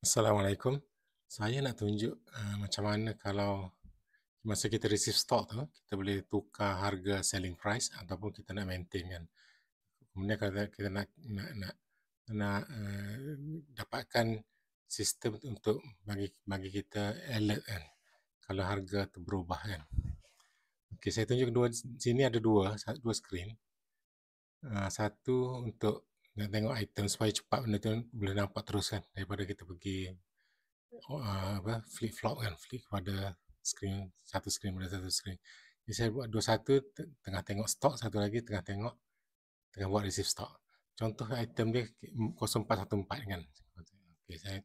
Assalamualaikum. Saya nak tunjuk macam mana kalau masa kita receive stock tu, kita boleh tukar harga selling price ataupun kita nak maintain kan. Kemudian kalau kita nak dapatkan sistem untuk bagi kita alert kan kalau harga tu berubah kan. Okey, saya tunjuk sini ada dua skrin. Satu untuk nak tengok item supaya cepat benda tu boleh nampak terus kan daripada kita pergi flip flop kan, flip pada skrin satu skrin pada satu skrin. Jadi saya buat satu tengah tengok stok, satu lagi tengah buat receive stock. Contoh item dia 0414 kan. Okey, saya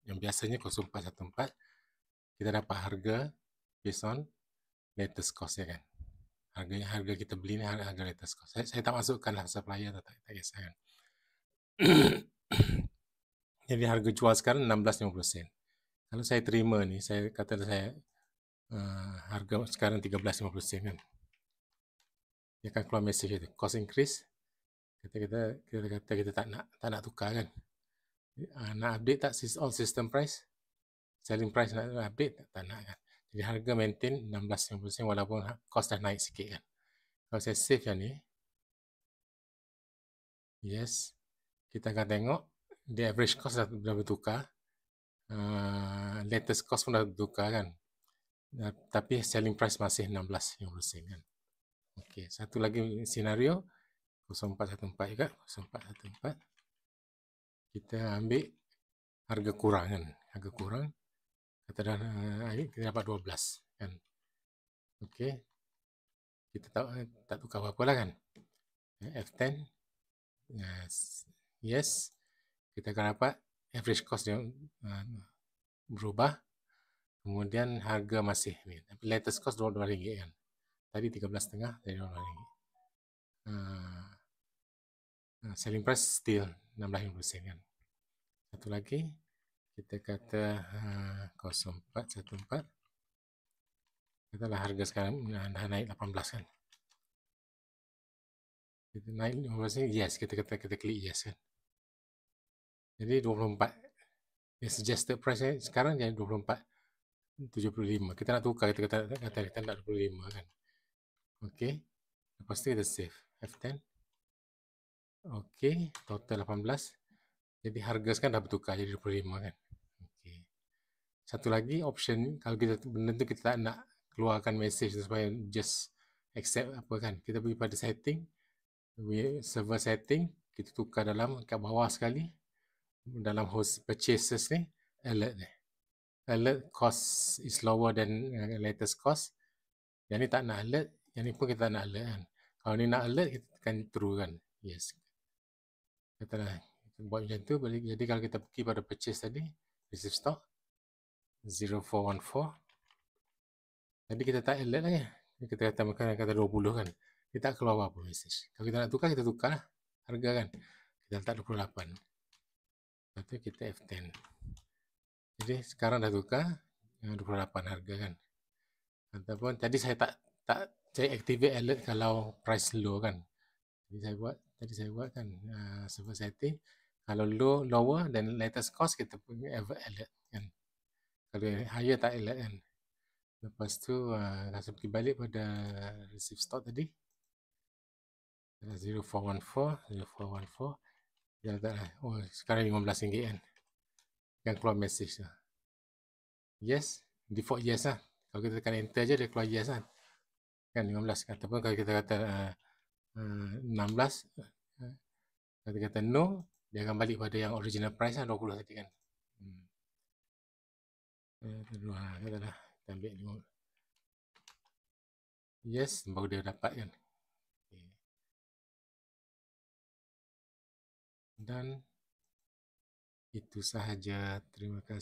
yang biasanya 0414 kita dapat harga based on latest cost ya kan. Harga kita beli ni harga latest cost. Saya tak masukkan lah supplier, tak kisah kan. Jadi harga jual sekarang 16.50 sen. Kalau saya terima ni, saya kata saya harga sekarang 13.50 sen kan. Dia akan keluar message itu, cost increase. Kita tak nak tukar kan. Nak update tak all system price? Selling price nak update tak nak kan. Jadi harga maintain 16.50 sen walaupun cost dah naik sikit kan. Kalau saya save yang ni, yes, kita akan tengok the average cost dah bertukar. Latest cost pun dah bertukar kan. Tapi selling price masih 16.50 sen kan. Okey, satu lagi senario 0414 juga, 0414. Kita ambil harga kurang kan, harga kurang. Kita dapat 12 kan. Okey. Kita tak tukar apa-apa lah kan. F10. Yes. Kita akan dapat average cost dia berubah. Kemudian harga masih ni. Tapi latest cost RM12 kan. Tadi 13.5, jadi RM12. Selling price still 16.50 kan. Satu lagi kita kata 0414. Katalah harga sekarang dah naik 18 kan. Kita naik 15 ni, yes, kita klik yes kan. Jadi 24. Dia suggested price sekarang jadi 24.75. Kita nak tukar, kita nak 25 kan. Okey. Lepas tu kita save F10. Okey, total 18. Jadi harga sekarang dah bertukar jadi 25 kan. Okey. Satu lagi option, kalau kita benda tu kita tak nak keluarkan message supaya just accept apa kan. Kita pergi pada setting, server setting, kita tukar dalam kat bawah sekali dalam host purchases ni, alert ni. Alert cost is lower than latest cost. Yang ni tak nak alert, yang ni pun kita tak nak alert kan. Kalau ni nak alert, kita tekan true kan. Yes. Kita buat macam tu. Jadi kalau kita pergi pada purchase tadi, receive stock 0414. Jadi kita tak alert lah ya. Kita kata 20 kan. Kita tak keluar apa message. Kalau kita nak tukar, kita tukar lah harga kan. Kita letak 28. Lepas tu kita F10. Jadi sekarang dah tukar 28 harga kan. Ataupun tadi saya tak saya activate alert kalau price low kan. Jadi saya buat kan server setting. Kalau lower dan latest cost kita punya alert kan. Kalau higher tak alert kan. Lepas tu saya pergi balik pada receive stock tadi. 0414. Dia letak sekarang RM15 kan. Yang keluar message lah. Yes, default yes lah. Kalau kita tekan enter je dia keluar yes lah. Kan 15 kan. Ataupun kalau kita kata 16, kalau kita kata no, dia akan balik pada yang original price lah 20 tadi kan. Katalah kita ambil 5. Yes, baru dia dapat kan. Dan itu sahaja. Terima kasih.